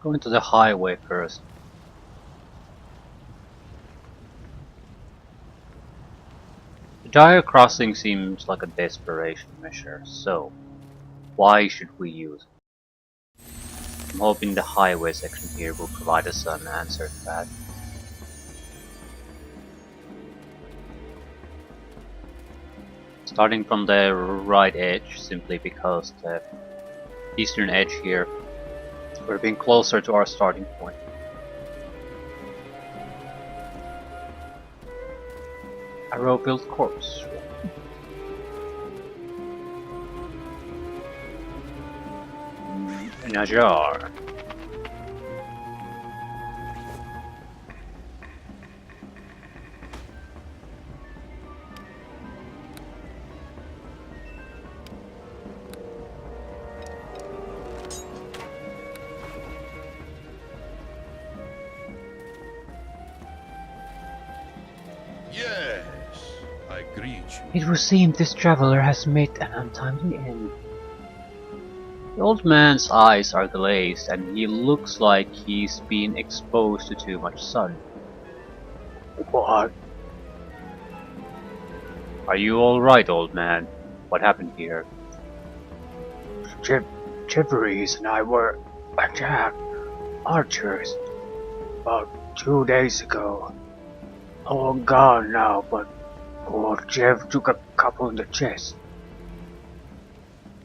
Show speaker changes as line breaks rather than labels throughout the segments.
Going to the highway first. The dire crossing seems like a desperation measure, so why should we use it? I'm hoping the highway section here will provide us an answer to that. Starting from the right edge, simply because the eastern edge here would have been closer to our starting point. Arrow-built corpse. In a jar.
Yes, I greet you.
It would seem this traveler has met an untimely end. The old man's eyes are glazed and he looks like he's been exposed to too much sun. What? Are you alright, old man? What happened here?
Jeffries and I were attacked. Archers. About 2 days ago. All gone now, but poor Jeff took a couple in the chest.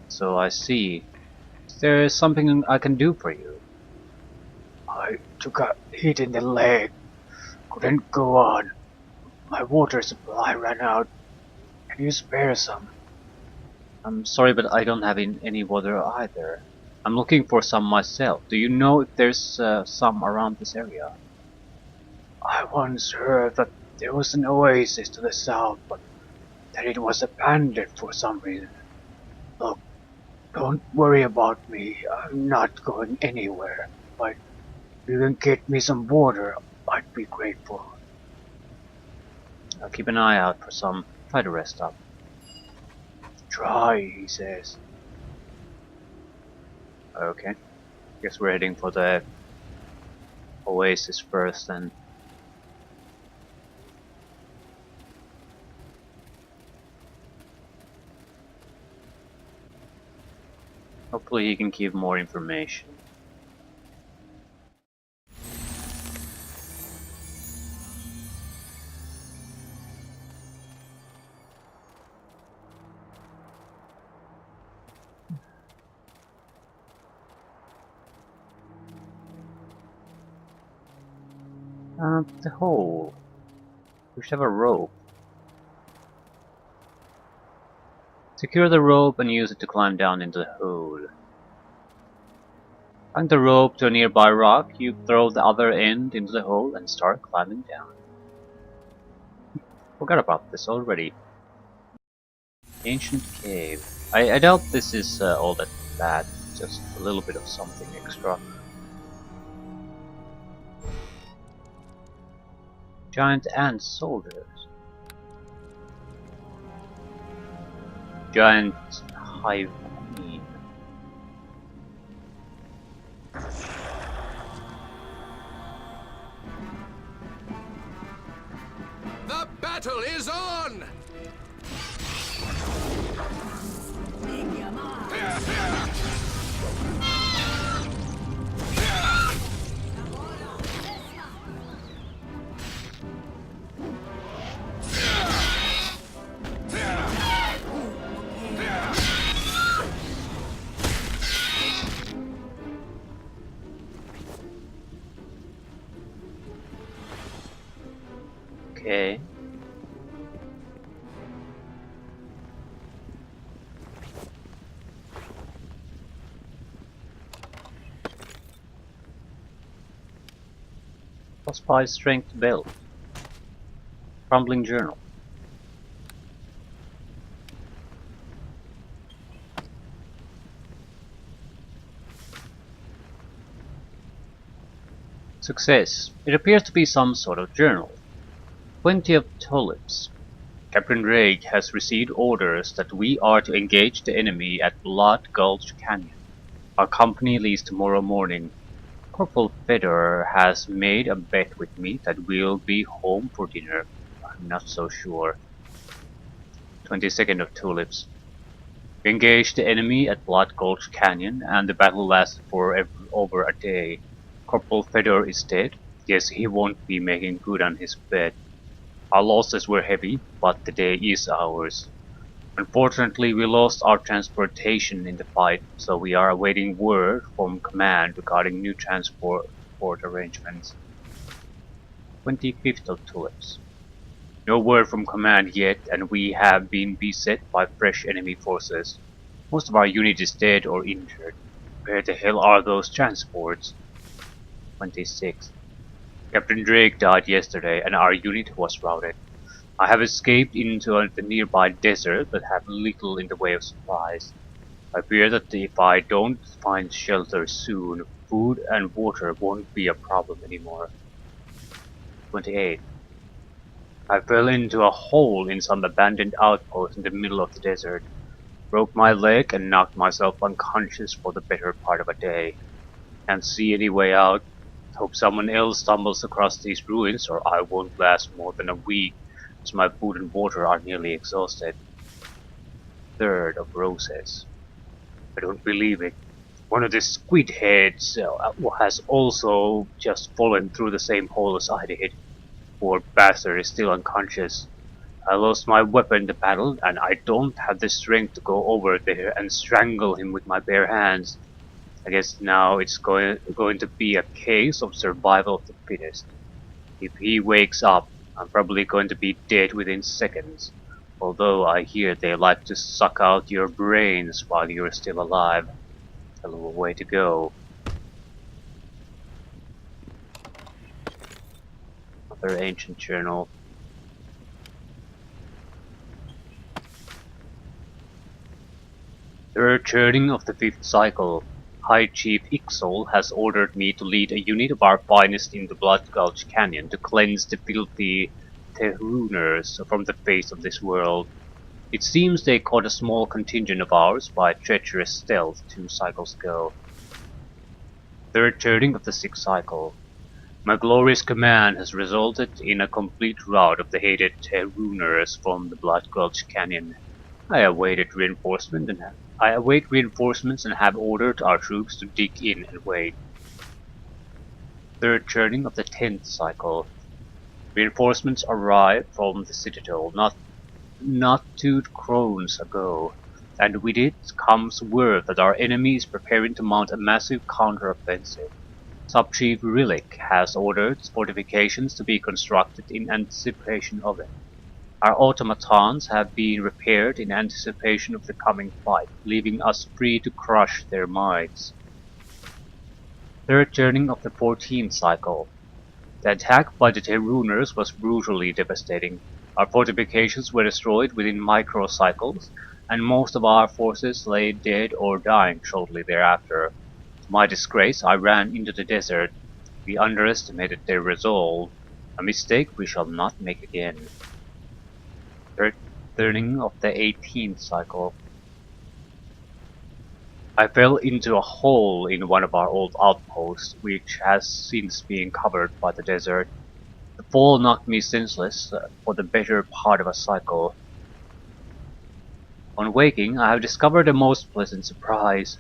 So I see. Is there something I can do for you?
I took a hit in the leg. Couldn't go on. My water supply ran out. Can you spare some?
I'm sorry, but I don't have any water either. I'm looking for some myself. Do you know if there's some around this area?
I once heard that there was an oasis to the south, but that it was abandoned for some reason. Look, don't worry about me. I'm not going anywhere. But if you can get me some water, I'd be grateful.
I'll keep an eye out for some. Try to rest up.
Try, he says.
Okay. Guess we're heading for the oasis first then. Hopefully he can give more information. The hole. We should have a rope. Secure the rope and use it to climb down into the hole. Hang the rope to a nearby rock, you throw the other end into the hole and start climbing down. Forgot about this already. Ancient cave. I doubt this is all that bad, just a little bit of something extra. Giant ant soldiers. Giant hive queen.
The battle is on!
Okay. Plus 5 strength belt. Crumbling journal. Success. It appears to be some sort of journal. 20 of tulips. Captain Drake has received orders that we are to engage the enemy at Blood Gulch Canyon. Our company leaves tomorrow morning. Corporal Fedor has made a bet with me that we'll be home for dinner. I'm not so sure. 22nd of Tulips. We engaged the enemy at Blood Gulch Canyon, and the battle lasted for over a day. Corporal Fedor is dead. Guess he won't be making good on his bet. Our losses were heavy, but the day is ours. Unfortunately, we lost our transportation in the fight, so we are awaiting word from command regarding new transport arrangements. 25th of Tulips. No word from command yet, and we have been beset by fresh enemy forces. Most of our unit is dead or injured. Where the hell are those transports? 26. Captain Drake died yesterday, and our unit was routed. I have escaped into the nearby desert but have little in the way of supplies. I fear that if I don't find shelter soon, food and water won't be a problem anymore. 28. I fell into a hole in some abandoned outpost in the middle of the desert, broke my leg and knocked myself unconscious for the better part of a day. Can't see any way out. Hope someone else stumbles across these ruins or I won't last more than a week, as my food and water are nearly exhausted. 3rd of Roses. I don't believe it. One of the squid heads has also just fallen through the same hole as I did. Poor bastard is still unconscious. I lost my weapon in the battle, and I don't have the strength to go over there and strangle him with my bare hands. I guess now it's going to be a case of survival of the fittest. If he wakes up, I'm probably going to be dead within seconds. Although I hear they like to suck out your brains while you're still alive. A little way to go. Another ancient journal. The returning of the 5th cycle. High Chief Ixol has ordered me to lead a unit of our finest in the Blood Gulch Canyon to cleanse the filthy Tehuners from the face of this world. It seems they caught a small contingent of ours by treacherous stealth 2 cycles ago. The returning of the 6th cycle. My glorious command has resulted in a complete rout of the hated Tehuners from the Blood Gulch Canyon. I await reinforcements and have ordered our troops to dig in and wait. The returning of the 10th cycle. Reinforcements arrived from the citadel not 2 crones ago, and with it comes word that our enemy is preparing to mount a massive counteroffensive. Sub-Chief Rillick has ordered fortifications to be constructed in anticipation of it. Our automatons have been repaired in anticipation of the coming fight, leaving us free to crush their minds. The returning of the 14th cycle. The attack by the Tehuners was brutally devastating. Our fortifications were destroyed within microcycles, and most of our forces lay dead or dying shortly thereafter. To my disgrace, I ran into the desert. We underestimated their resolve, a mistake we shall not make again. Turning of the 18th cycle. I fell into a hole in one of our old outposts, which has since been covered by the desert. The fall knocked me senseless for the better part of a cycle. On waking, I have discovered a most pleasant surprise.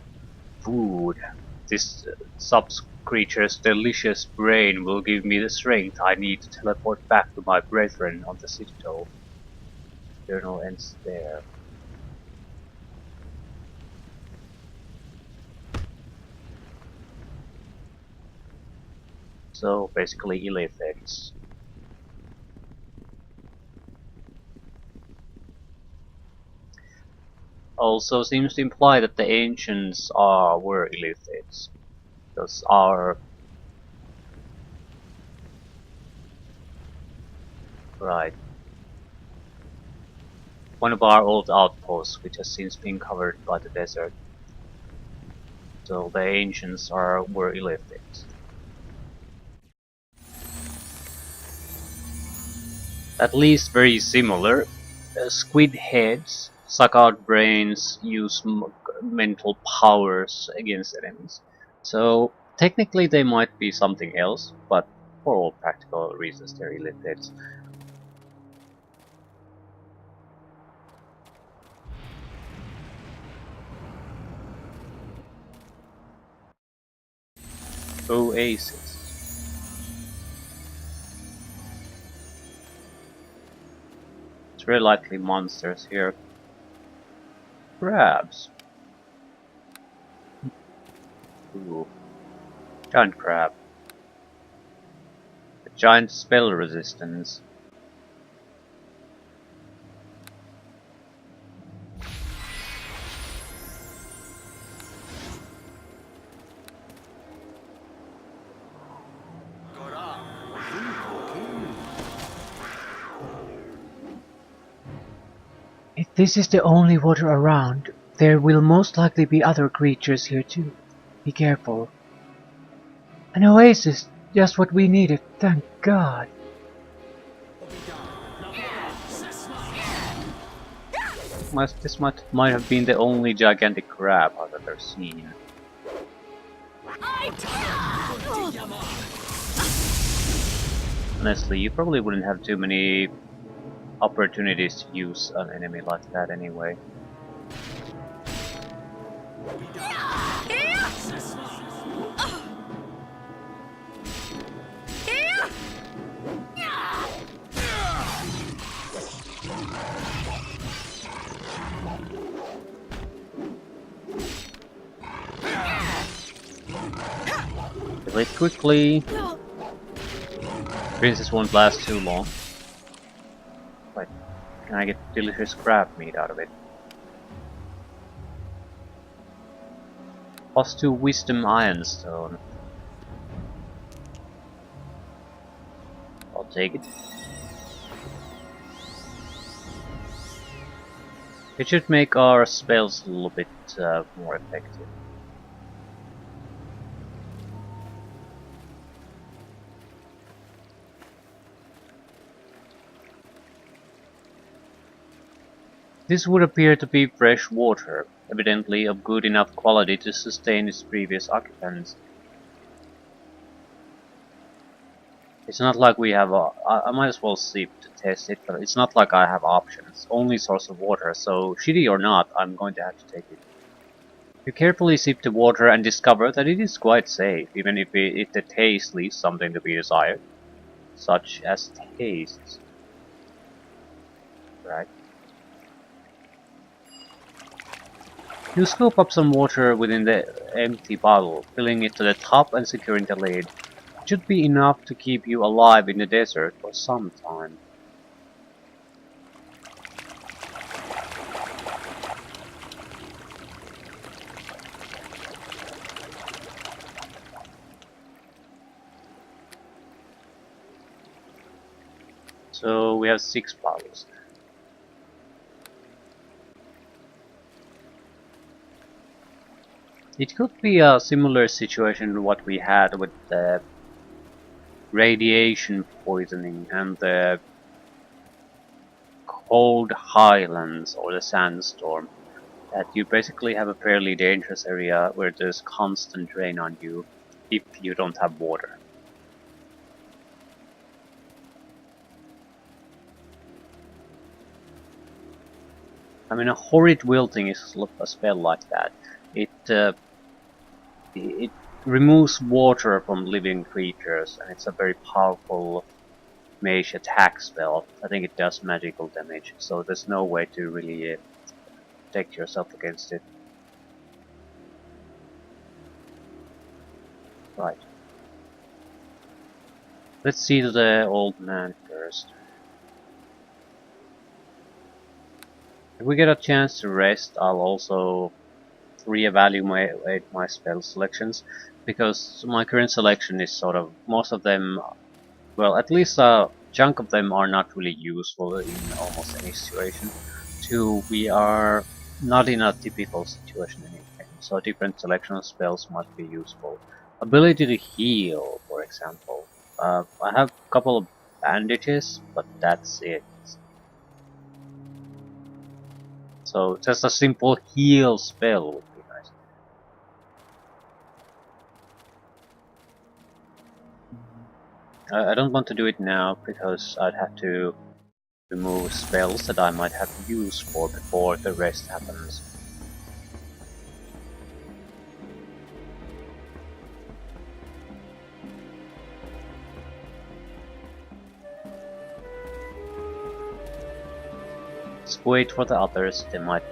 Food. This sub-creature's delicious brain will give me the strength I need to teleport back to my brethren on the Citadel. Journal ends there. So basically ill effects. Also seems to imply that the ancients were ill effects. Because our right. One of our old outposts which has since been covered by the desert. So the ancients were ill effects. At least very similar. Squid heads suck out brains, use mental powers against enemies. So Technically they might be something else, but for all practical reasons they really fit. Oasis. It's very likely monsters here. Crabs. Ooh. Giant crab. A giant spell resistance.
If this is the only water around, there will most likely be other creatures here too. Be careful. An oasis! Just what we needed, thank God.
This might have been the only gigantic crab I've ever seen. Honestly, you probably wouldn't have too many opportunities to use an enemy like that anyway. Kill it quickly. Princess won't last too long. But can I get delicious crab meat out of it? +2 Wisdom Ironstone. I'll take it. It should make our spells a little bit more effective. This would appear to be fresh water, evidently of good enough quality to sustain its previous occupants. It's not like we have I might as well see to test it, but it's not like I have options. Only source of water, so shitty or not, I'm going to have to take it. You carefully sip the water and discover that it is quite safe, even if the taste leaves something to be desired. Such as taste. Right. You scoop up some water within the empty bottle, filling it to the top and securing the lid. It should be enough to keep you alive in the desert for some time. So we have 6 bottles. It could be a similar situation to what we had with the radiation poisoning and the cold highlands or the sandstorm. That you basically have a fairly dangerous area where there's constant rain on you if you don't have water. I mean, a horrid wilting is a spell like that. It removes water from living creatures, and it's a very powerful mage attack spell. I think it does magical damage, so there's no way to really protect yourself against it. Right. Let's see the old man first. If we get a chance to rest, I'll also reevaluate my spell selections, because my current selection is sort of, most of them, well, at least a chunk of them are not really useful in almost any situation. 2, we are not in a typical situation anyway, so different selection of spells might be useful. Ability to heal, for example. I have a couple of bandages, but that's it. So just a simple heal spell would be nice. I don't want to do it now because I'd have to remove spells that I might have use for before the rest happens. Let's wait for the others, they might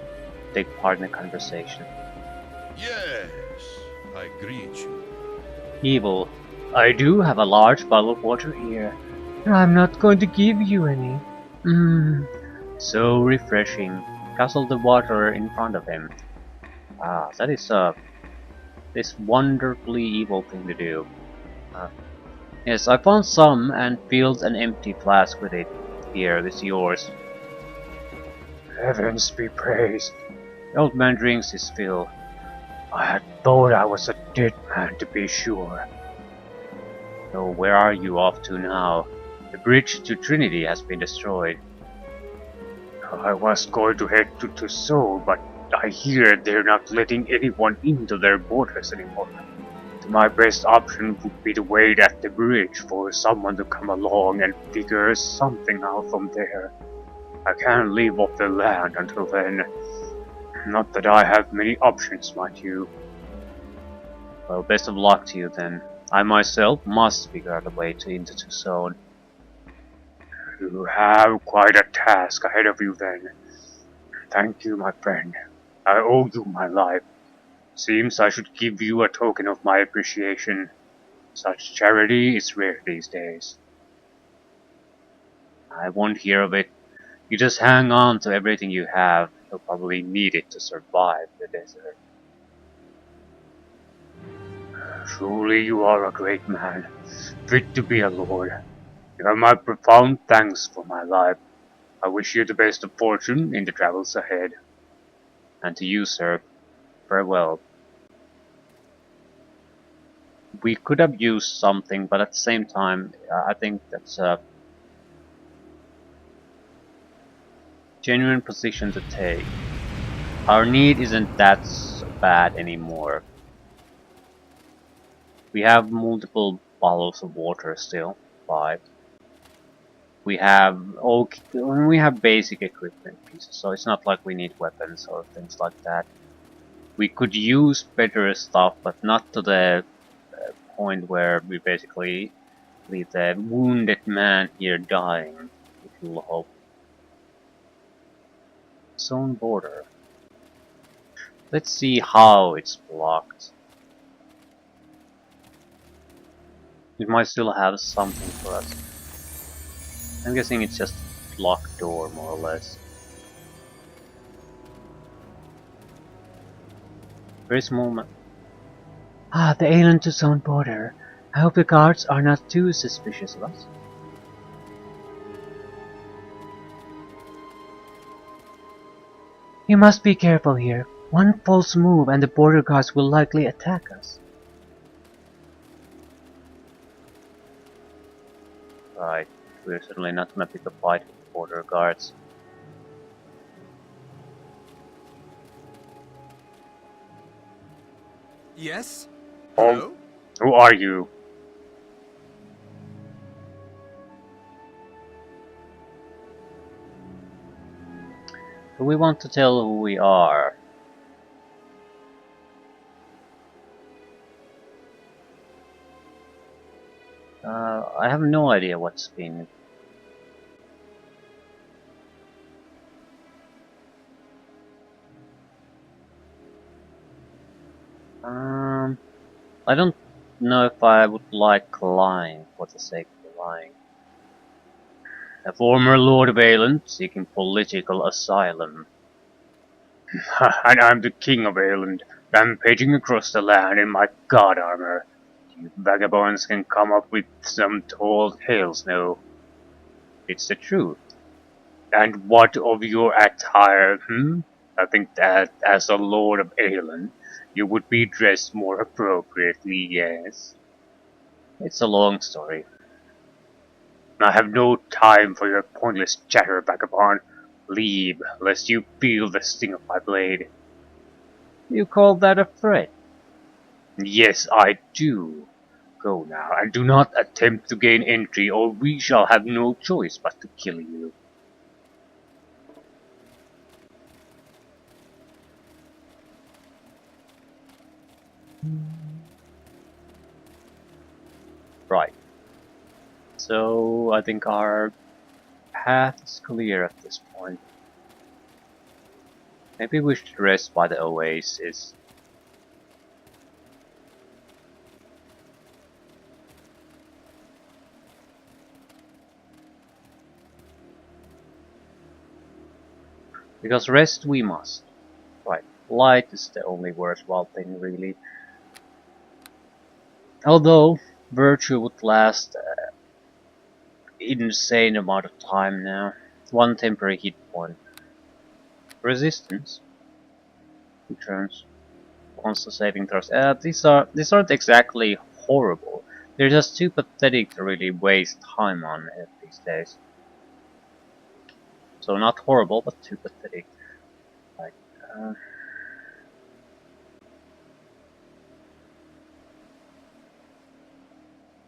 take part in the conversation.
Yes, I greet you.
Evil. I do have a large bottle of water here. I'm not going to give you any. So refreshing. Guzzle the water in front of him. Ah, that is this wonderfully evil thing to do. Yes, I found some and filled an empty flask with it. Here, this is yours.
Heavens be praised.
The old man drinks his fill.
I had thought I was a dead man to be sure.
So where are you off to now? The bridge to Trinity has been destroyed.
I was going to head to Seoul, but I hear they're not letting anyone into their borders anymore. My best option would be to wait at the bridge for someone to come along and figure something out from there. I can't leave off the land until then. Not that I have many options, mind you.
Well, best of luck to you then. I myself must figure out a way into Tucson.
You have quite a task ahead of you then. Thank you, my friend. I owe you my life. Seems I should give you a token of my appreciation. Such charity is rare these days.
I won't hear of it. You just hang on to everything you have. You'll probably need it to survive the desert.
Truly you are a great man, fit to be a lord. You have my profound thanks for my life. I wish you the best of fortune in the travels ahead.
And to you, sir, farewell. We could have used something, but at the same time, I think that's a genuine position to take. Our need isn't that bad anymore. We have multiple bottles of water still, 5. We have basic equipment pieces, so it's not like we need weapons or things like that. We could use better stuff, but not to the point where we basically leave the wounded man here dying, if you'll hope. Zone border. Let's see how it's blocked. It might still have something for us. I'm guessing it's just a locked door, more or less. Very small map.
Ah, the Aielund Zone border. I hope the guards are not too suspicious of us. You must be careful here. One false move and the border guards will likely attack us.
Right, we're certainly not gonna pick a fight with the border guards.
Yes?
Oh,
Hello?
who are you?
Do we want to tell who we are? I have no idea what's been... I don't know if I would like lying for the sake of lying. A former Lord of Aielund seeking political asylum.
And I'm the King of Aielund, rampaging across the land in my god armor. You vagabonds can come up with some tall tales now.
It's the truth.
And what of your attire, I think that as a Lord of Aielund, you would be dressed more appropriately, yes.
It's a long story.
I have no time for your pointless chatter, vagabond. Leave, lest you feel the sting of my blade.
You call that a threat?
Yes, I do.
Go now, and do not attempt to gain entry, or we shall have no choice but to kill you. Right. So I think our path is clear at this point. Maybe we should rest by the oasis. Because rest we must. Right. Light is the only worthwhile thing, really. Although, virtue would last insane amount of time now. One temporary hit point. Resistance returns once the saving throws. These aren't exactly horrible. They're just too pathetic to really waste time on it these days. So not horrible, but too pathetic. Like,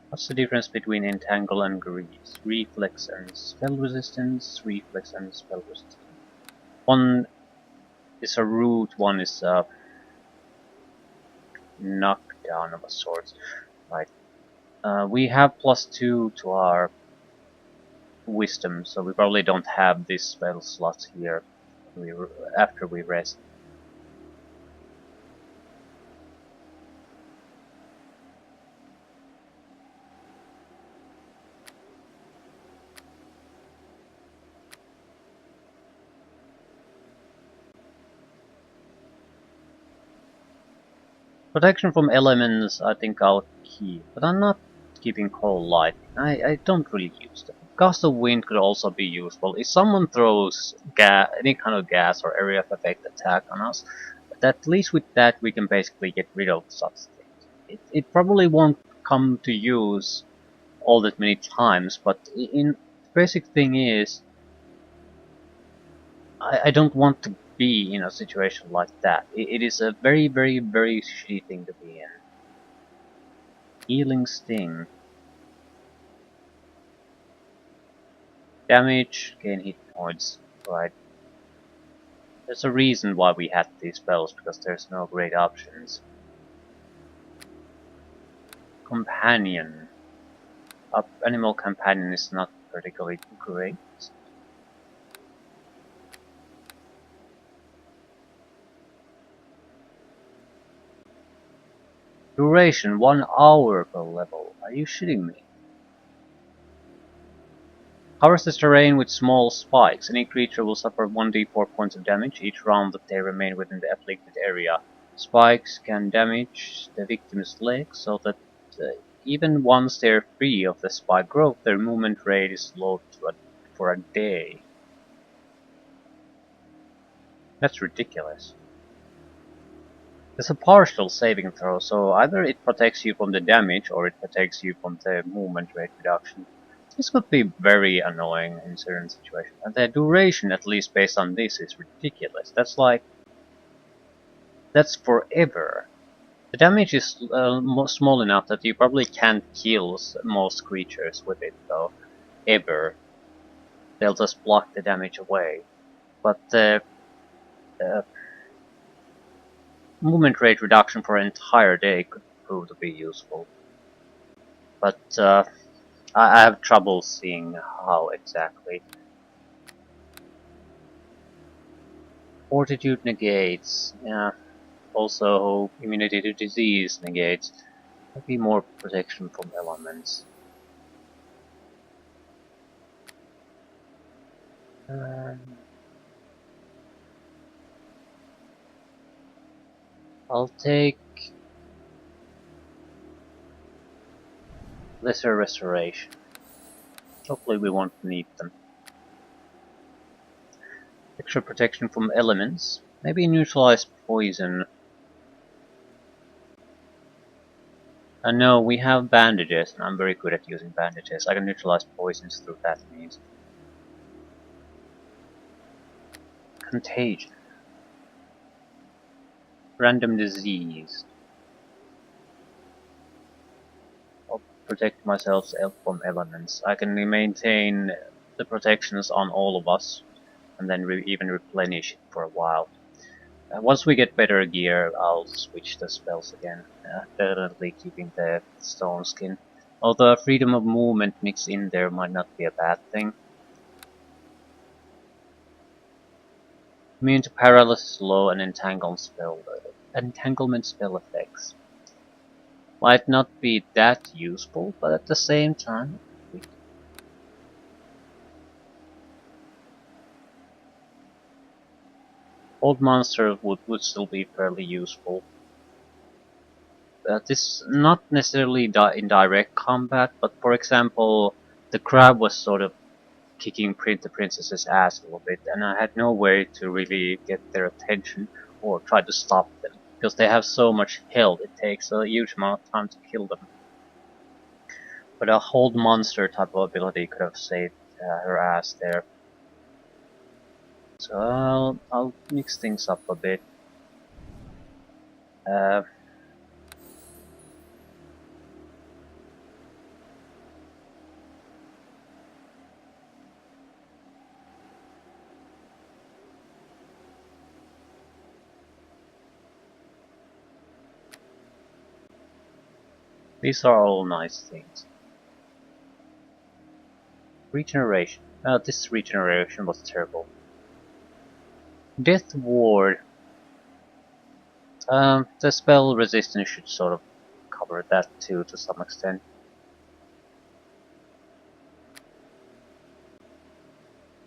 what's the difference between entangle and grease? Reflex and spell resistance. Reflex and spell resistance. One is a root. One is a knockdown of a sort. Like, we have +2 to our wisdom, so we probably don't have this spell slot here after we rest. Protection from elements I think I'll keep, but I'm not keeping cold light. I don't really use them. Gust of wind could also be useful. If someone throws any kind of gas or area of effect attack on us, but at least with that we can basically get rid of such things. It probably won't come to use all that many times, but the basic thing is I don't want to be in a situation like that. It is a very, very, very shitty thing to be in. Healing Sting. Damage, gain hit points. Right. There's a reason why we had these spells, because there's no great options. Companion. Animal companion is not particularly great. Duration, 1 hour per level. Are you shitting me? Covers this terrain with small spikes. Any creature will suffer 1d4 points of damage each round that they remain within the afflicted area. Spikes can damage the victim's legs so that even once they're free of the spike growth, their movement rate is slowed for a day. That's ridiculous. It's a partial saving throw, so either it protects you from the damage or it protects you from the movement rate reduction. This could be very annoying in certain situations. And the duration, at least based on this, is ridiculous. That's forever. The damage is small enough that you probably can't kill most creatures with it, though. Ever. They'll just block the damage away. But the movement rate reduction for an entire day could prove to be useful. But I have trouble seeing how exactly. Fortitude negates. Yeah. Also, immunity to disease negates. Maybe more protection from elements. I'll take lesser restoration. Hopefully we won't need them. Extra protection from elements. Maybe neutralize poison. No, we have bandages, and I'm very good at using bandages. I can neutralize poisons through that means. Contagion. Random disease. protect myself from elements. I can maintain the protections on all of us, and then even replenish it for a while. Once we get better gear, I'll switch the spells again. Definitely keeping the stone skin. Although a freedom of movement mixed in there might not be a bad thing. Immune to paralysis, slow, and entanglement spell effects. Might not be that useful, but at the same time, old monsters would still be fairly useful. This not necessarily in direct combat, but for example, the crab was sort of kicking the princess's ass a little bit, and I had no way to really get their attention or try to stop them, because they have so much health, it takes a huge amount of time to kill them. But a hold monster type of ability could have saved her ass there. So I'll mix things up a bit. Uh, these are all nice things. Regeneration. This regeneration was terrible. Death Ward. The spell resistance should sort of cover that too to some extent.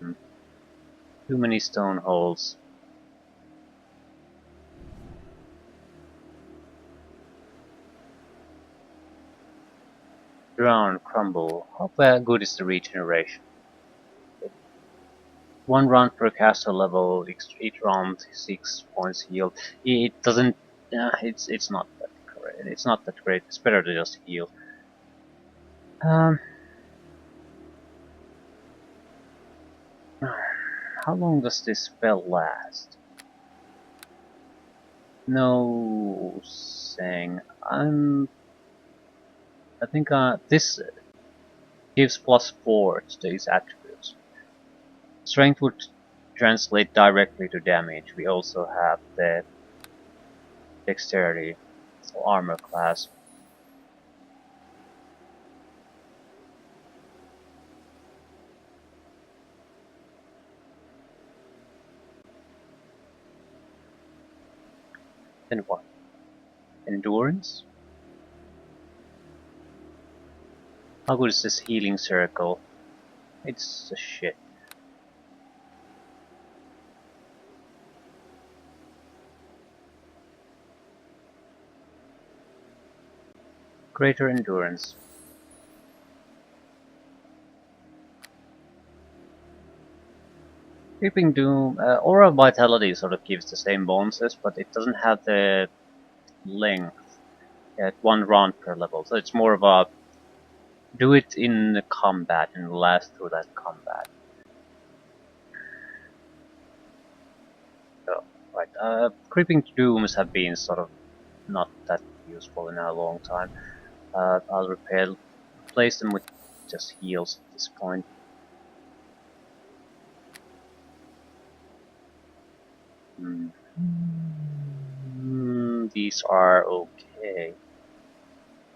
Too many stone holes. Drown, crumble. How good is the regeneration? One round per caster level, each round 6 points healed. It doesn't. It's not that great. It's not that great. It's better to just heal. How long does this spell last? No saying. I think this gives +4 to these attributes. Strength would translate directly to damage. We also have the dexterity, so armor class. Then what? Endurance? How good is this healing circle? It's a shit. Greater endurance. Creeping Doom, Aura Vitality sort of gives the same bonuses, but it doesn't have the length at 1 round per level, so it's more of a do it in the combat and last through that combat. So, right, Creeping Dooms have been sort of not that useful in a long time. I'll replace them with just heals at this point. These are okay.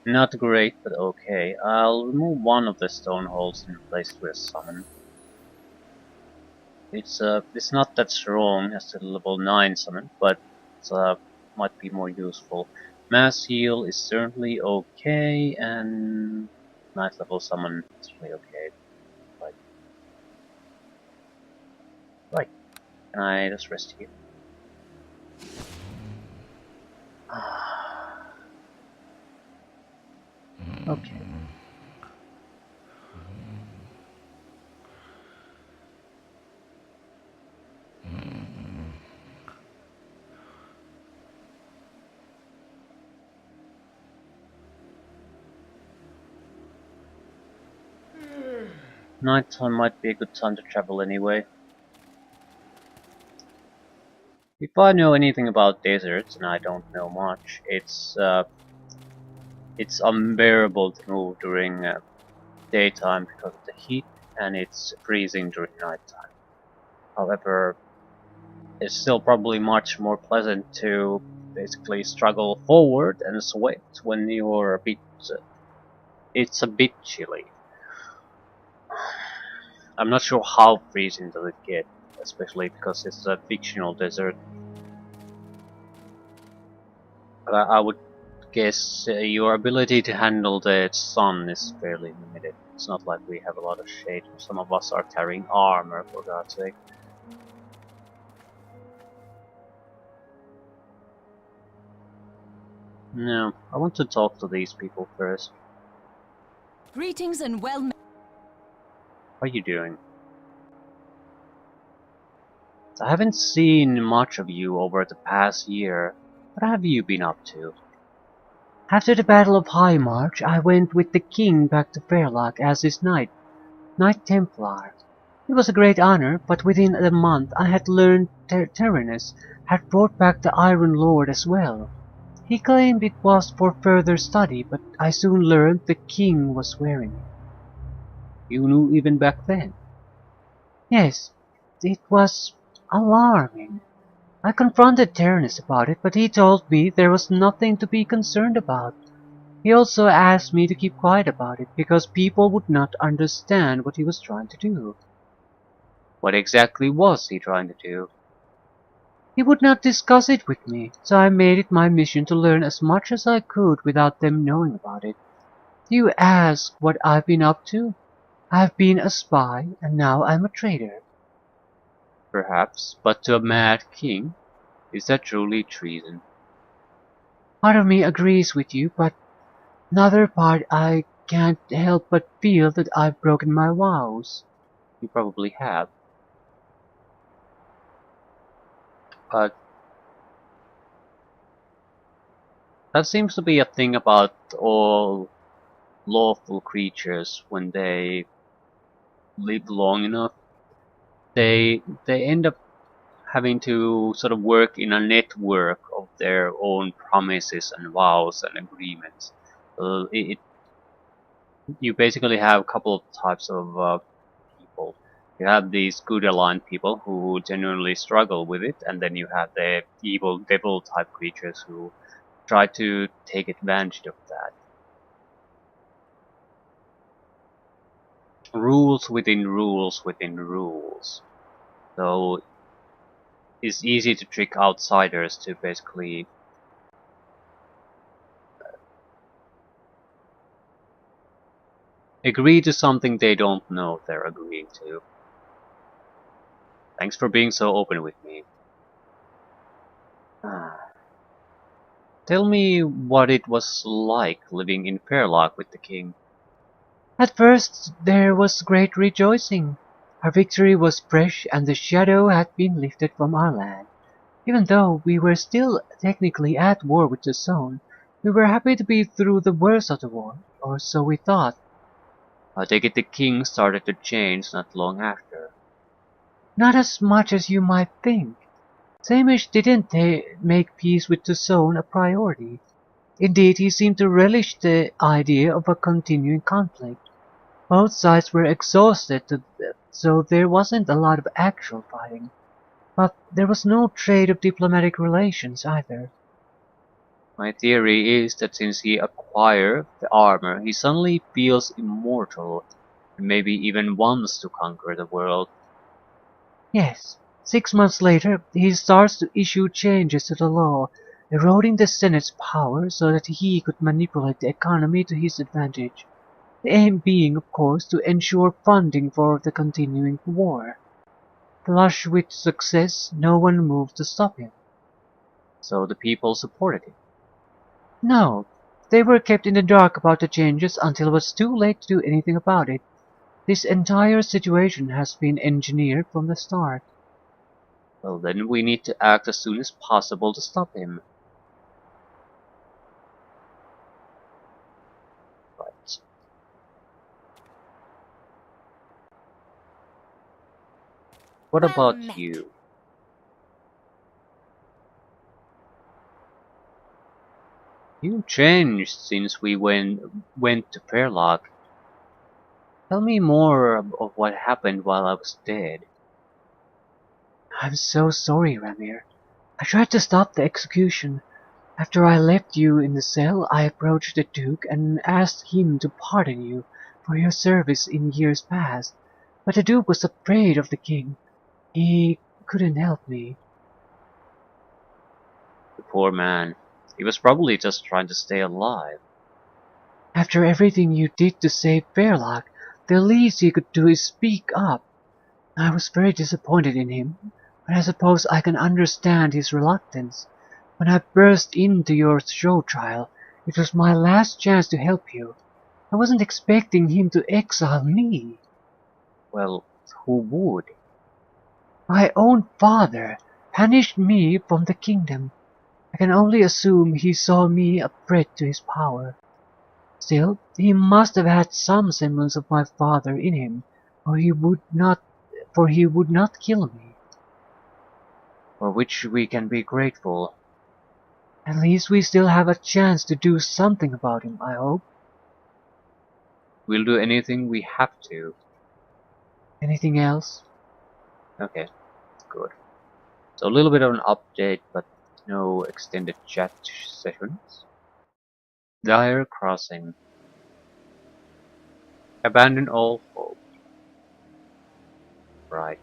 Not great, but okay. I'll remove one of the stone holes and replace it with a summon. It's not that strong as the level 9 summon, but it might be more useful. Mass heal is certainly okay, and 9th level summon is really okay. Right. Can I just rest here? Okay. Nighttime might be a good time to travel anyway. If I know anything about deserts, and I don't know much, it's It's unbearable to move during daytime because of the heat, and it's freezing during nighttime. However, it's still probably much more pleasant to basically struggle forward and sweat when you're a bit. It's a bit chilly. I'm not sure how freezing does it get, especially because it's a fictional desert. But I would guess your ability to handle the sun is fairly limited. It's not like we have a lot of shade. Some of us are carrying armor, for God's sake. No, I want to talk to these people first.
Greetings and well.
What are you doing? I haven't seen much of you over the past year. What have you been up to? After the Battle of High March, I went with the king back to Fairlock as his Knight Templar. It was a great honor, but within a month I had learned Tyrannus had brought back the Iron Lord as well. He claimed it was for further study, but I soon learned the king was wearing it. You knew even back then? Yes, it was alarming. I confronted Tyrannus about it, but he told me there was nothing to be concerned about. He also asked me to keep quiet about it, because people would not understand what he was trying to do. What exactly was he trying to do? He would not discuss it with me, so I made it my mission to learn as much as I could without them knowing about it. Do you ask what I've been up to? I've been a spy, and now I'm a traitor. Perhaps, but to a mad king? Is that truly treason? Part of me agrees with you, but another part I can't help but feel that I've broken my vows. You probably have. But that seems to be a thing about all lawful creatures when they live long enough. They end up having to sort of work in a network of their own promises and vows and agreements. You basically have a couple of types of people. You have these good aligned people who genuinely struggle with it, and then you have the evil devil type creatures who try to take advantage of that. Rules within rules within rules. So it's easy to trick outsiders to basically agree to something they don't know they're agreeing to. Thanks for being so open with me. Tell me what it was like living in Fairlock with the king. At first there was great rejoicing. Our victory was fresh and the shadow had been lifted from our land. Even though we were still technically at war with the Zone, we were happy to be through the worst of the war, or so we thought. I take it the king started to change not long after. Not as much as you might think. Samish didn't make peace with the Zone a priority. Indeed, he seemed to relish the idea of a continuing conflict. Both sides were exhausted, so there wasn't a lot of actual fighting. But there was no trade of diplomatic relations either. My theory is that since he acquired the armor, he suddenly feels immortal, and maybe even wants to conquer the world. Yes, 6 months later, he starts to issue changes to the law, eroding the Senate's power so that he could manipulate the economy to his advantage. The aim being, of course, to ensure funding for the continuing war. Flush with success, no one moved to stop him. So the people supported him? No, they were kept in the dark about the changes until it was too late to do anything about it. This entire situation has been engineered from the start. Well, then we need to act as soon as possible to stop him. Right. What
Well
about
met.
you? You changed since we went to Fairlock. Tell me more of what happened while I was dead.
I'm so sorry, Ramir. I tried to stop the execution. After I left you in the cell, I approached the Duke and asked him to pardon you for your service in years past. But the Duke was afraid of the king. He couldn't help me.
The poor man. He was probably just trying to stay alive.
After everything you did to save Fairlock, the least he could do is speak up. I was very disappointed in him, but I suppose I can understand his reluctance. When I burst into your show trial, it was my last chance to help you. I wasn't expecting him to exile me.
Well, who would?
My own father banished me from the kingdom. I can only assume he saw me a threat to his power. Still, he must have had some semblance of my father in him, or he would not kill me.
For which we can be grateful.
At least we still have a chance to do something about him, I hope.
We'll do anything we have to.
Anything else?
Okay, good. So a little bit of an update, but no extended chat sessions. Dire Crossing. Abandon all hope. Right.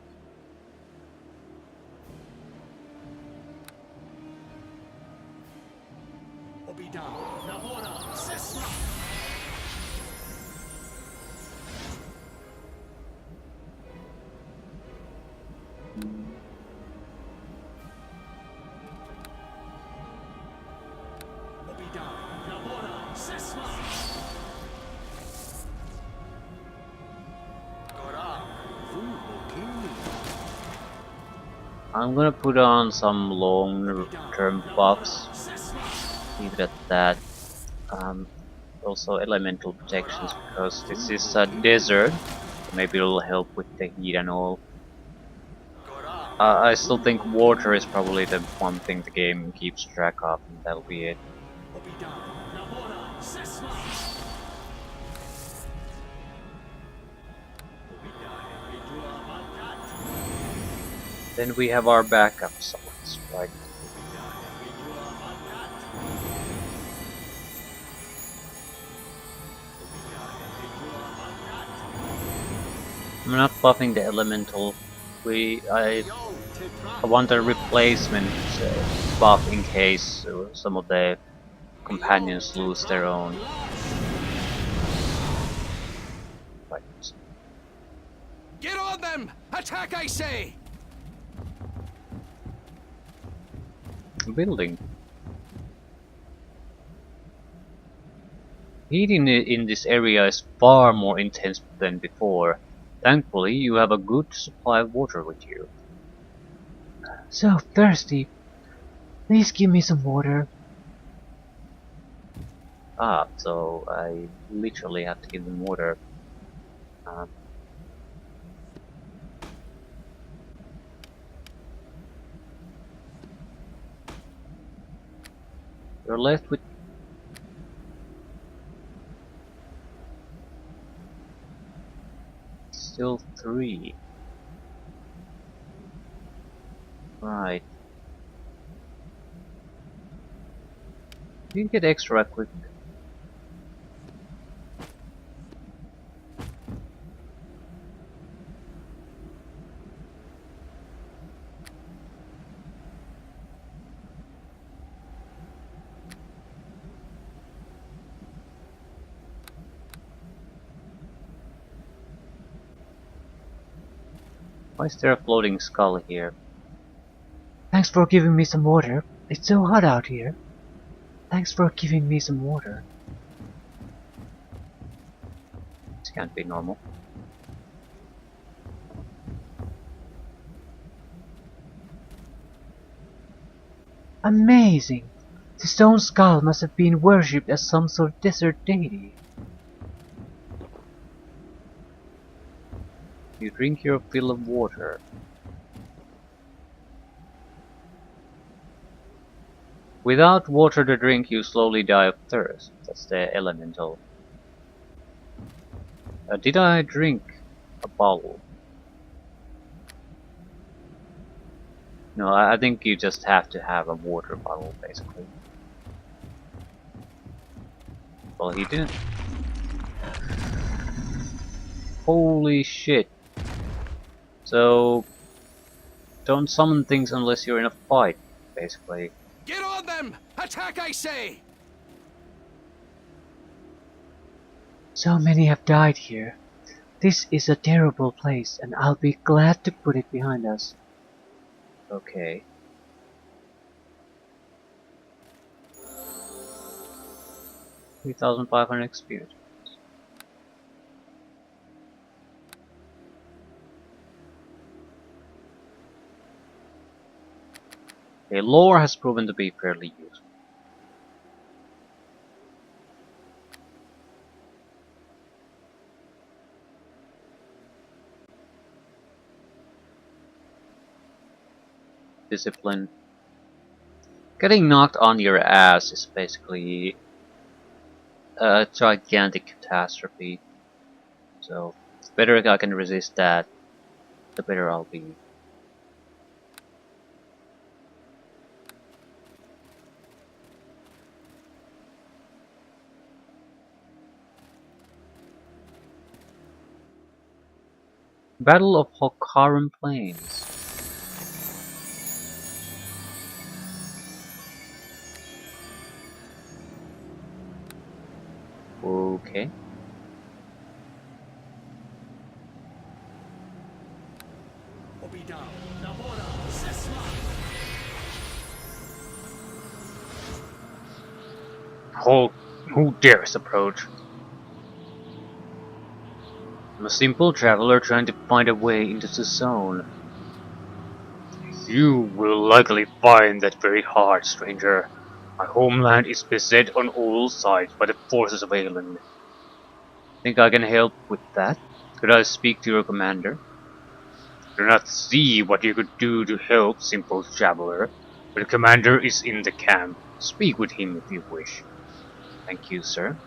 I'm gonna put on some long-term buffs. Leave it at that. Also elemental protections because this is a desert. So maybe it'll help with the heat and all. I still think water is probably the one thing the game keeps track of, and that'll be it. Then we have our backup swords, right? I'm not buffing the elemental. I want a replacement buff in case some of the companions lose their own. Right.
Get on them! Attack, I say!
Building. Heat in this area is far more intense than before. Thankfully, you have a good supply of water with you.
So thirsty. Please give me some water.
Ah, so I literally have to give them water. You're left with still 3. Right. You get extra quick. Why is there a floating skull here?
Thanks for giving me some water. It's so hot out here. Thanks for giving me some water.
This can't be normal.
Amazing! The stone skull must have been worshipped as some sort of desert deity.
You drink your fill of water. Without water to drink, you slowly die of thirst. That's the elemental. Did I drink a bottle? No, I think you just have to have a water bottle, basically. Well, he didn't. Holy shit. So, don't summon things unless you're in a fight, basically.
Get on them! Attack, I say!
So many have died here. This is a terrible place, and I'll be glad to put it behind us.
Okay. $3,500 experience. Okay, lore has proven to be fairly useful. Discipline. Getting knocked on your ass is basically a gigantic catastrophe. So, the better I can resist that, the better I'll be. Battle of Hokaran Plains. Okay. Who dares approach? I'm a simple traveler trying to find a way into the zone. You will likely find that very hard, stranger. My homeland is beset on all sides by the forces of Aielund. Think I can help with that? Could I speak to your commander? Do not see what you could do to help, simple traveler. But the commander is in the camp. Speak with him if you wish. Thank you, sir.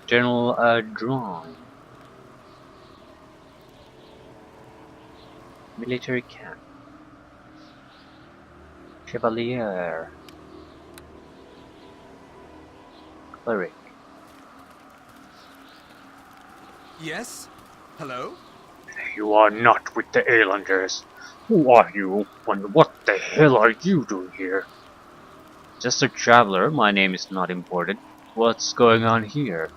General Drawn. Military camp. Chevalier. Cleric.
Yes? Hello?
You are not with the Aielunders. Who are you, and what the hell are you doing here?
Just a traveler, my name is not important. What's going on here?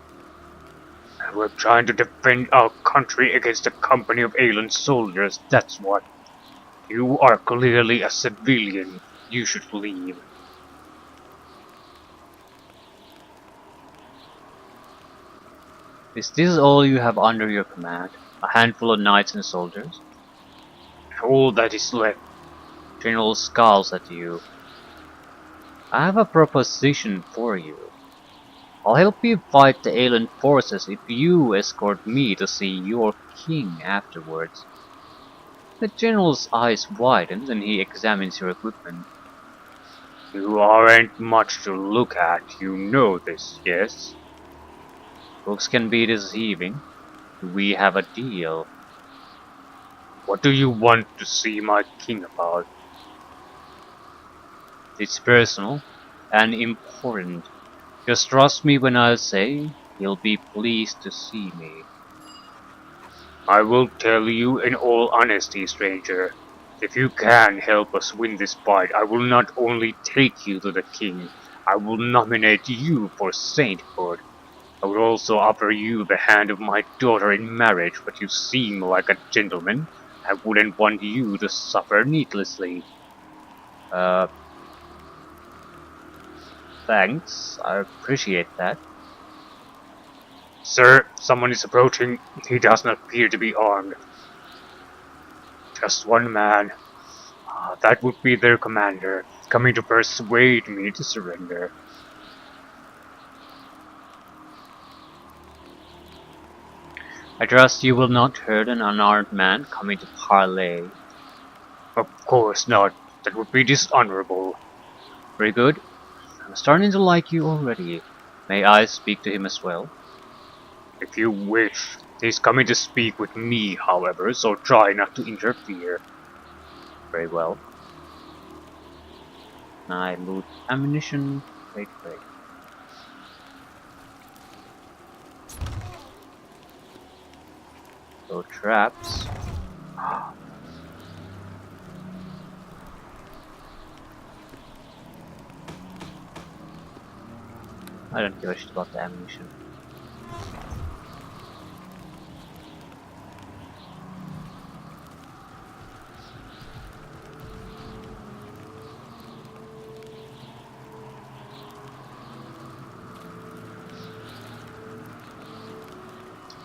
We're trying to defend our country against a company of Aielund soldiers, that's what. You are clearly a civilian. You should leave.
Is this all you have under your command? A handful of knights and soldiers?
All that is left.
General scowls at you. I have a proposition for you. I'll help you fight the Aielund forces if you escort me to see your king afterwards. The general's eyes widen and he examines your equipment.
You aren't much to look at, you know this, yes?
Looks can be deceiving. We have a deal.
What do you want to see my king about?
It's personal and important. Just trust me when I say he'll be pleased to see me.
I will tell you in all honesty, stranger. If you can help us win this fight, I will not only take you to the king, I will nominate you for sainthood. I would also offer you the hand of my daughter in marriage, but you seem like a gentleman. I wouldn't want you to suffer needlessly.
Thanks, I appreciate that.
Sir, someone is approaching. He does not appear to be armed. Just one man. That would be their commander, coming to persuade me to surrender.
I trust you will not hurt an unarmed man coming to parley.
Of course not. That would be dishonorable.
Very good. I'm starting to like you already. May I speak to him as well?
If you wish. He's coming to speak with me, however, so try not to interfere.
Very well. I loot ammunition. Great. So traps. I don't give a shit about the ammunition.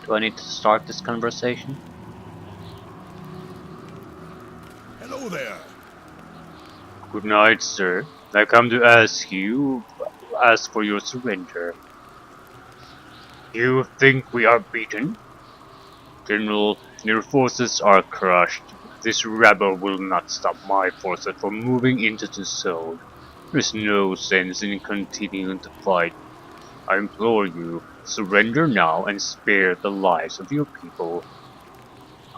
Do I need to start this conversation?
Hello there.
Good night, sir. I come to ask for your surrender. You think we are beaten? General, your forces are crushed. This rabble will not stop my forces from moving into the zone. There's no sense in continuing to fight. I implore you, surrender now and spare the lives of your people.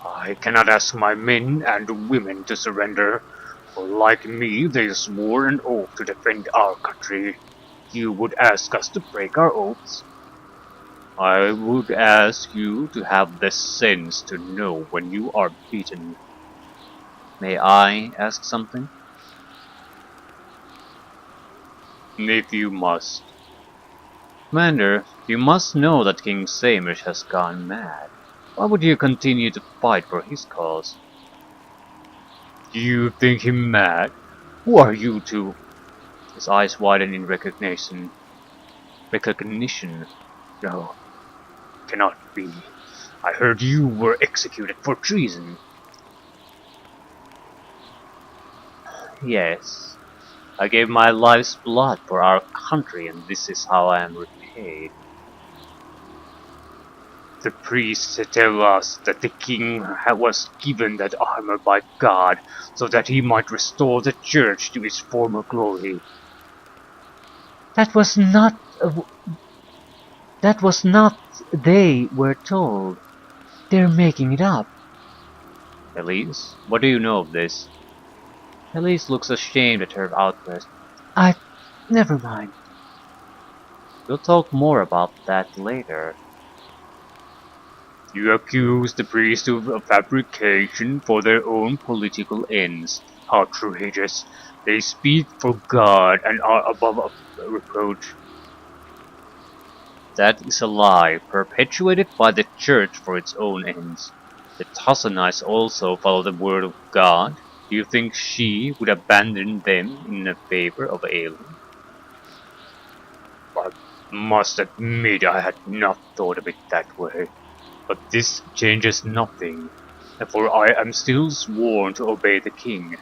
I cannot ask my men and women to surrender, for like me they swore an oath to defend our country. You would ask us to break our oaths? I would ask you to have the sense to know when you are beaten.
May I ask something?
If you must.
Commander, you must know that King Samish has gone mad. Why would you continue to fight for his cause?
Do you think him mad? Who are you to?
His eyes widen in recognition.
No, cannot be. I heard you were executed for treason.
Yes. I gave my life's blood for our country, and this is how I am repaid.
The priests tell us that the king was given that armor by God so that he might restore the church to its former glory.
That was not they were told. They're making it up. Elise, what do you know of this? Elise looks ashamed at her outburst. Never mind. We'll talk more about that later.
You accuse the priests of fabrication for their own political ends. Outrageous. They speak for God and are above reproach.
That is a lie, perpetuated by the Church for its own ends. The Tossanites also follow the word of God. Do you think she would abandon them in the favor of Aielund?
I must admit I had not thought of it that way. But this changes nothing, for I am still sworn to obey the king,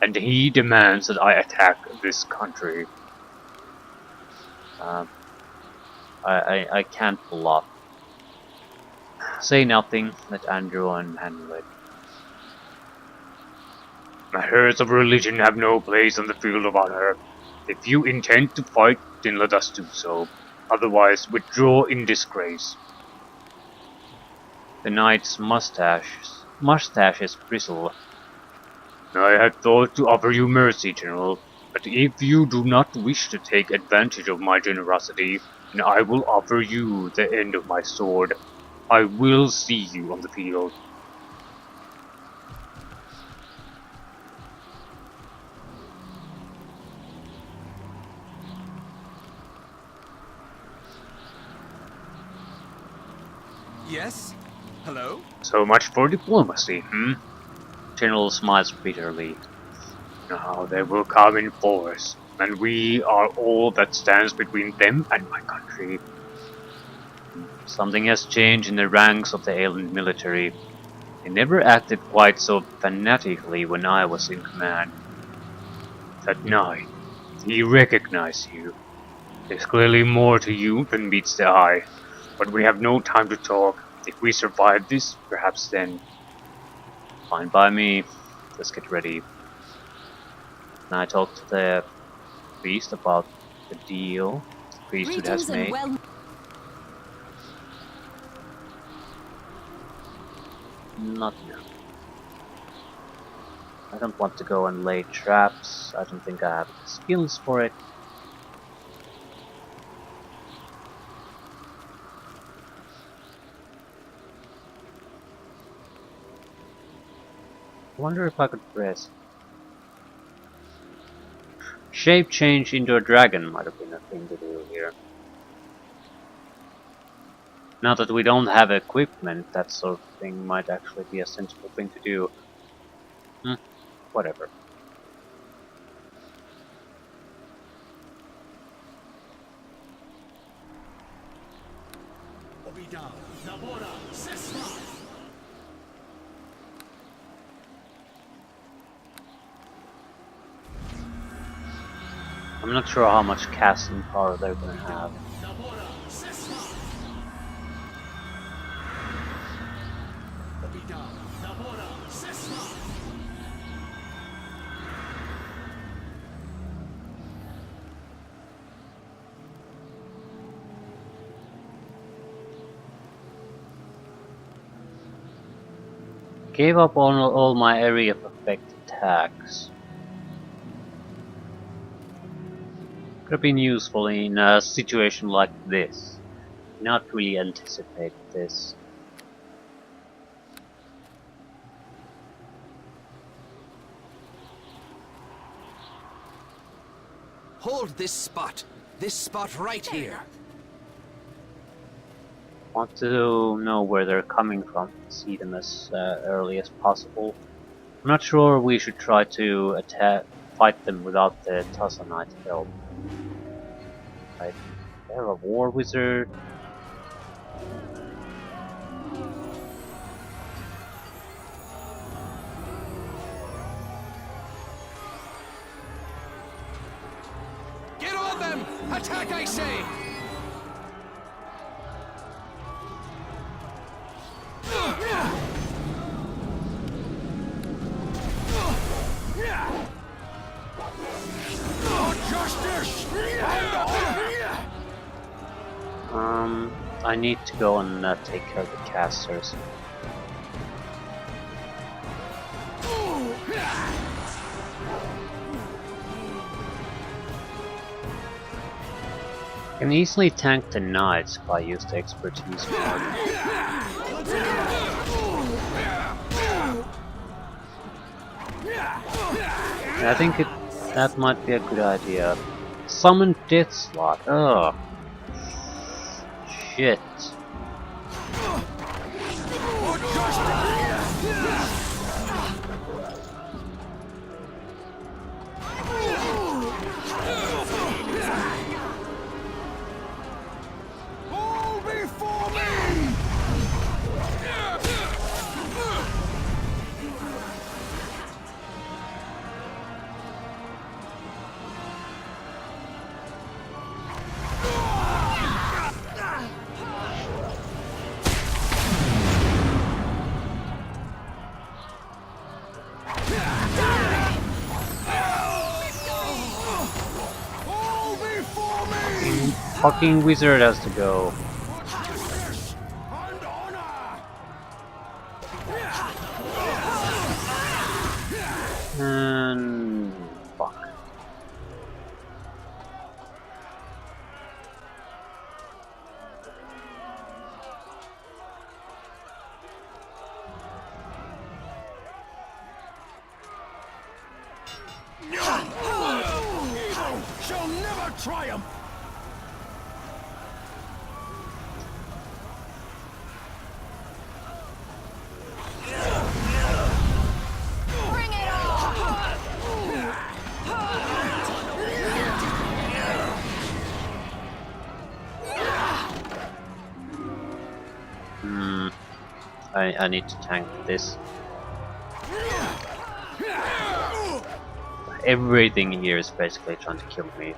and he demands that I attack this country.
I can't bluff. Say nothing, let Andrew handle it.
Matters of religion have no place on the field of honor. If you intend to fight, then let us do so. Otherwise, withdraw in disgrace.
The knight's mustaches bristle.
I had thought to offer you mercy, General, but if you do not wish to take advantage of my generosity, then I will offer you the end of my sword. I will see you on the field.
Yes? Hello?
So much for diplomacy,
General smiles bitterly.
Now they will come in force, and we are all that stands between them and my country.
Something has changed in the ranks of the Aielund military. They never acted quite so fanatically when I was in command.
That night, he recognized you. There's clearly more to you than meets the eye, but we have no time to talk.
If we survive this, perhaps then fine by me. Let's get ready. And I talked to the priest about the deal the priesthood has
Greetings and
made.
well.
Not now. I don't want to go and lay traps. I don't think I have the skills for it. I wonder if I could press. Shape change into a dragon might have been a thing to do here. Now that we don't have equipment, that sort of thing might actually be a sensible thing to do. Whatever. I'm not sure how much casting power they're gonna have. Gave up on all my area of effect attacks. Could have been useful in a situation like this. Not really anticipate this.
Hold this spot. This spot right here.
Want to know where they're coming from, see them as early as possible. I'm not sure we should try to fight them without the Tassanite help. Right. They have a war wizard.
Get on them! Attack, I say!
I need to go and take care of the casters. I can easily tank the knights if I use the expertise card. I think that might be a good idea. Summon Death Slot. Ugh. Shit. Fucking wizard has to go. And fuck.
Evil shall never triumph!
I need to tank this. Everything here is basically trying to kill me.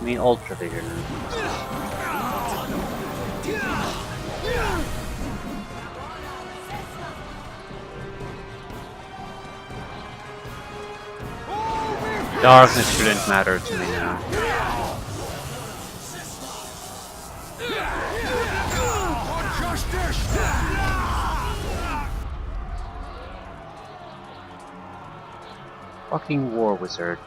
I mean Ultra Vision. Darkness shouldn't matter to me now. Fucking War Wizard.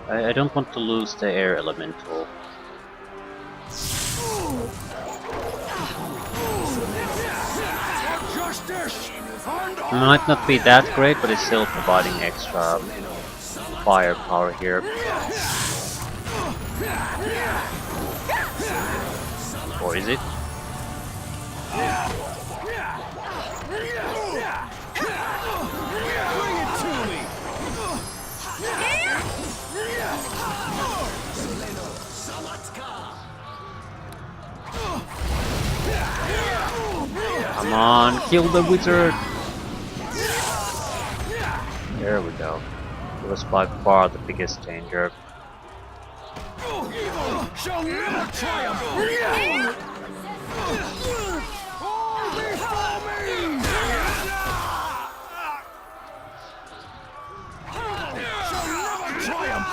I don't want to lose the air elemental. It might not be that great, but it's still providing extra, firepower here. Or is it? Come on, kill the wizard! There we go. It was by far the biggest danger.
Shall never triumph! All before me! Shall never triumph!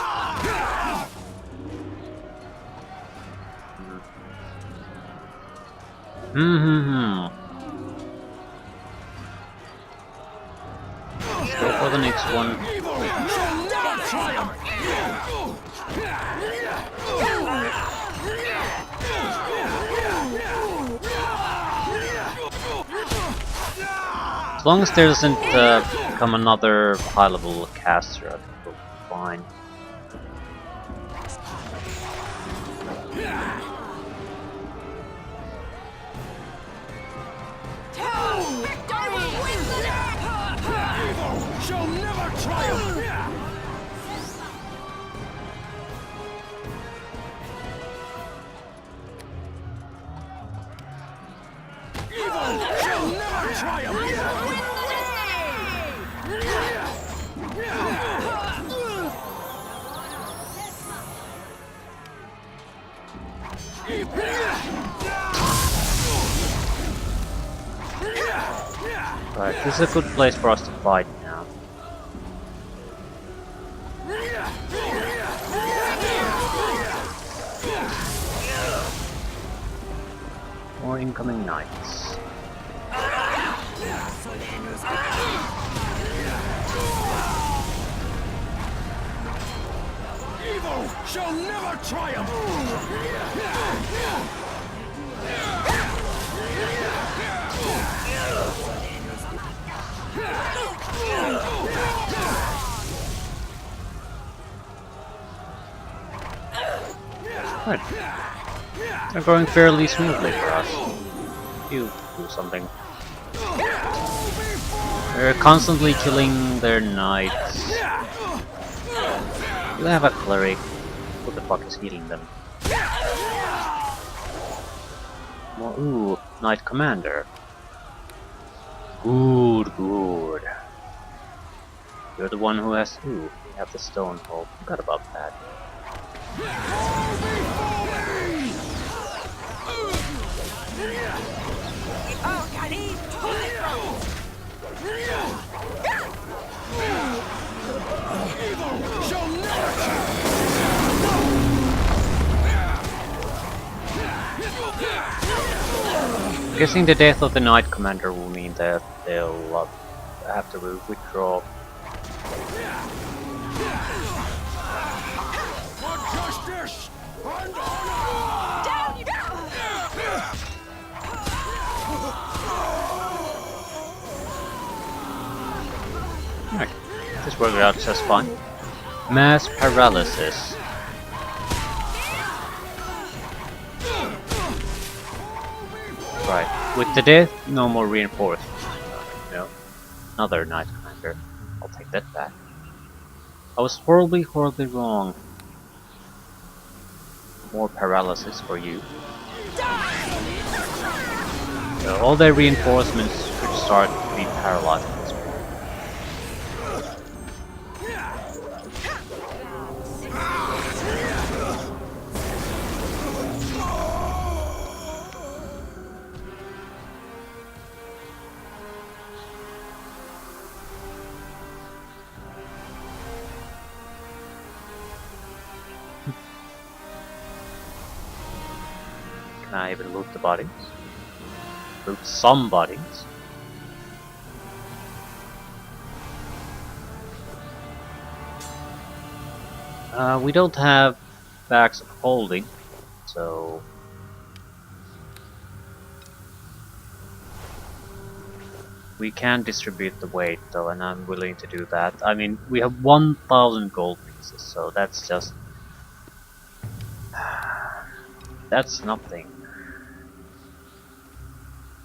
Let's go for the next one.
Shall never triumph!
As long as there doesn't become another high-level caster, I think we'll be fine.
Evil shall never triumph! Evil shall never triumph!
Right, this is a good place for us to fight now. More incoming knights.
Evil shall never triumph!
Good. They're going fairly smoothly for us. You do something. They're constantly killing their knights. You have a cleric. Who the fuck is healing them? Well, ooh, Knight Commander. Good, good. You're the one who has... Ooh, you have the stone hole. Forgot about that. Guessing the death of the Knight Commander will mean that they'll have to withdraw.
For justice and honor!
Down you go!
Alright, this worked out just fine. Mass paralysis. Right, with the death, no more reinforcements. No, another Knight Commander. I'll take that back. I was horribly wrong. more paralysis for you. So all their reinforcements should start to be paralyzed at this point. Can I even loot the bodies? Loot some bodies. We don't have bags of holding, so we can distribute the weight though, and I'm willing to do that. I mean, we have 1,000 gold pieces, so that's just... that's nothing.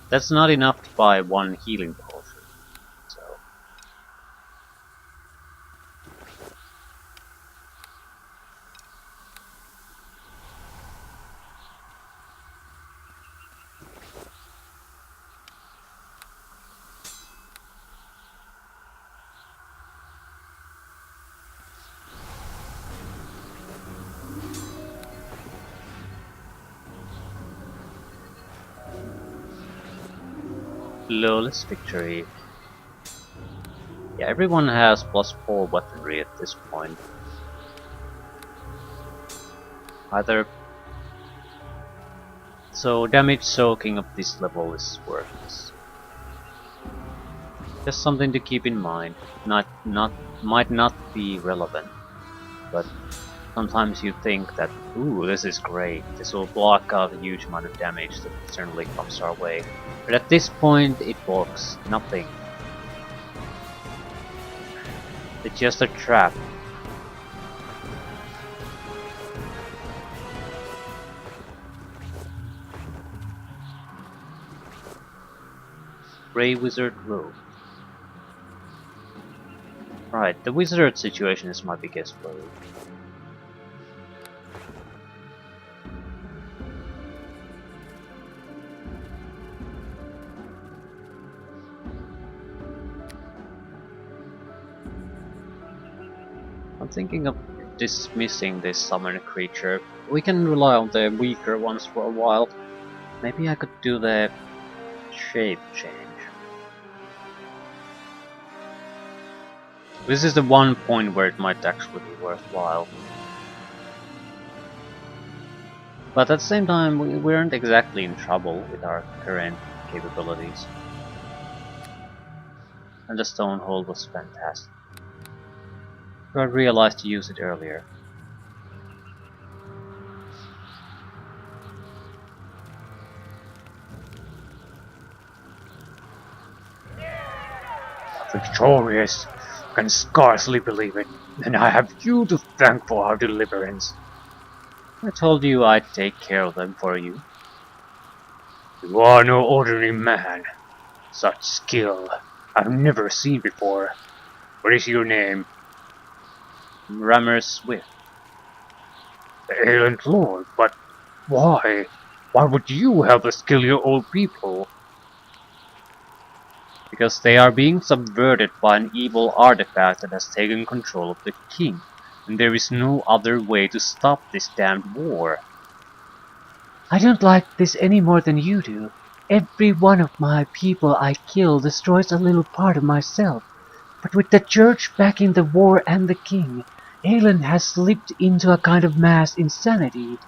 That's not enough to buy one healing potion, so... Flawless victory. Yeah, everyone has +4 weaponry at this point. Either... so damage soaking of this level is worthless. Just something to keep in mind. Might not be relevant, but sometimes you think that, ooh, this is great, this will block out a huge amount of damage that certainly comes our way. But at this point it blocks nothing. It's just a trap. Grey Wizard Robe. Right, the wizard situation is my biggest worry. I'm thinking of dismissing this summoned creature. We can rely on the weaker ones for a while. Maybe I could do the shape change. This is the one point where it might actually be worthwhile. But at the same time, we aren't exactly in trouble with our current capabilities. And the stone hold was fantastic. I realized to use it earlier.
Victorious! I can scarcely believe it, and I have you to thank for our deliverance.
I told you I'd take care of them for you.
You are no ordinary man. Such skill I've never seen before. What is your name?
Rammer Swift.
The Aielund Lord, but why? Why would you help us kill your old people?
Because they are being subverted by an evil artifact that has taken control of the king, and there is no other way to stop this damned war.
I don't like this any more than you do. Every one of my people I kill destroys a little part of myself. But with the church backing the war and the king, Aielund has slipped into a kind of mass insanity.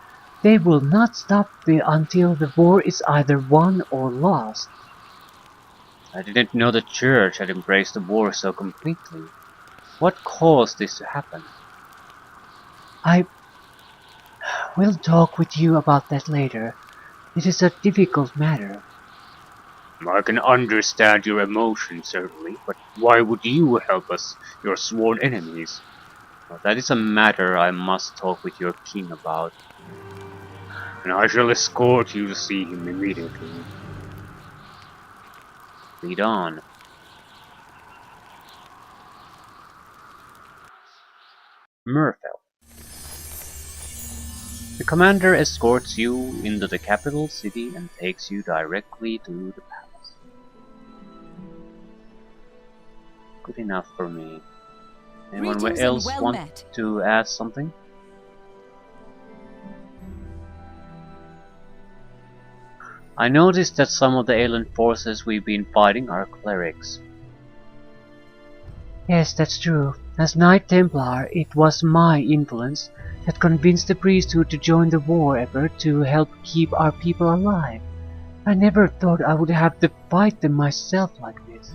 They will not stop until the war is either won or lost.
I didn't know the church had embraced the war so completely. What caused this to happen?
I will talk with you about that later. It is a difficult matter.
I can understand your emotions, certainly, but why would you help us, your sworn enemies?
Well, that is a matter I must talk with your king about.
And I shall escort you to see him immediately.
Lead on. Merfell. The commander escorts you into the capital city and takes you directly to the palace. Good enough for me. Anyone
Greetings and
else
well
want
met.
to add something? I noticed that some of the Aielund forces we've been fighting are clerics.
Yes, that's true. As Knight Templar, it was my influence that convinced the priesthood to join the war effort to help keep our people alive. I never thought I would have to fight them myself like this.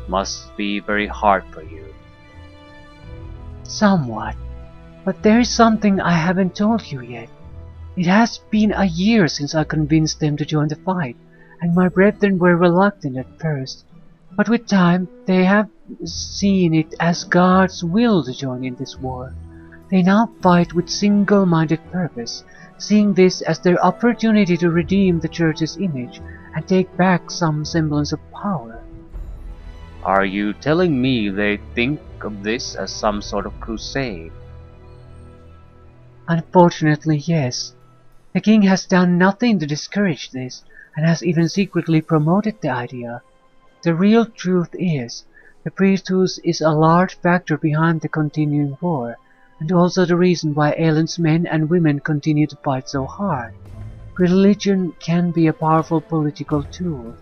Must be very hard for you.
Somewhat. But there is something I haven't told you yet. It has been a year since I convinced them to join the fight, and my brethren were reluctant at first. But with time, they have seen it as God's will to join in this war. They now fight with single-minded purpose, seeing this as their opportunity to redeem the Church's image and take back some semblance of power.
Are you telling me they think of this as some sort of crusade?
Unfortunately, yes. The king has done nothing to discourage this, and has even secretly promoted the idea. The real truth is, the priesthood is a large factor behind the continuing war, and also the reason why Aielund's men and women continue to fight so hard. Religion can be a powerful political tool.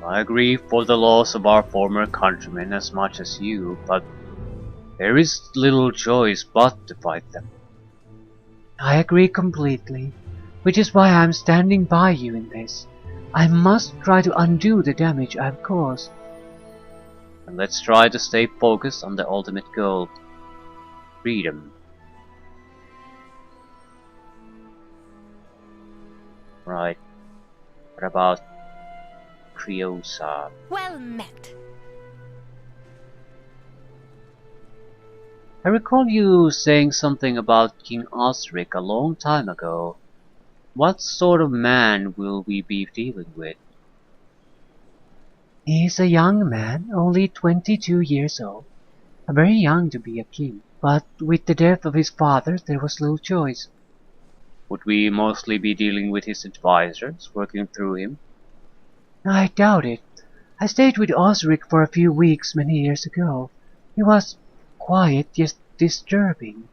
I agree for the loss of our former countrymen as much as you, but there is little choice but to fight them.
I agree completely, which is why I am standing by you in this. I must try to undo the damage I have caused.
And let's try to stay focused on the ultimate goal. Freedom. Right. What about Criosa?
Well met.
I recall you saying something about King Osric a long time ago. What sort of man will we be dealing with?
He is a young man, only 22 years old. Very young to be a king, but with the death of his father there was little choice.
Would we mostly be dealing with his advisors, working through him?
I doubt it. I stayed with Osric for a few weeks many years ago. He was quiet yet disturbing.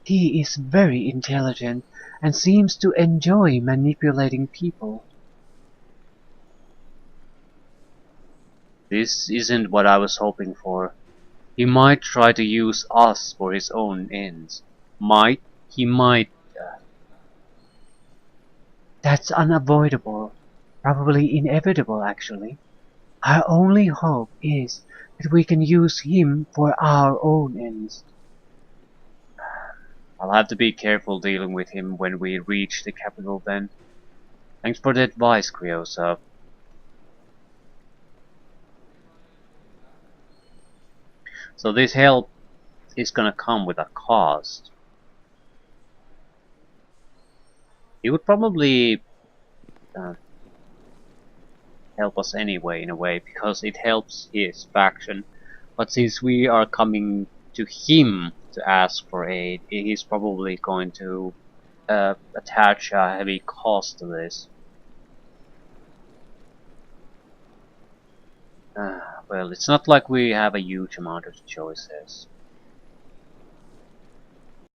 He is very intelligent and seems to enjoy manipulating people.
This isn't what I was hoping for. He might try to use us for his own ends. He might.
That's unavoidable. Probably inevitable, actually. Our only hope is that we can use him for our own ends.
I'll have to be careful dealing with him when we reach the capital then. Thanks for the advice, Criosa. So this help is gonna come with a cost. He would probably help us anyway, in a way, because it helps his faction. But since we are coming to him to ask for aid, he's probably going to attach a heavy cost to this. Well, it's not like we have a huge amount of choices.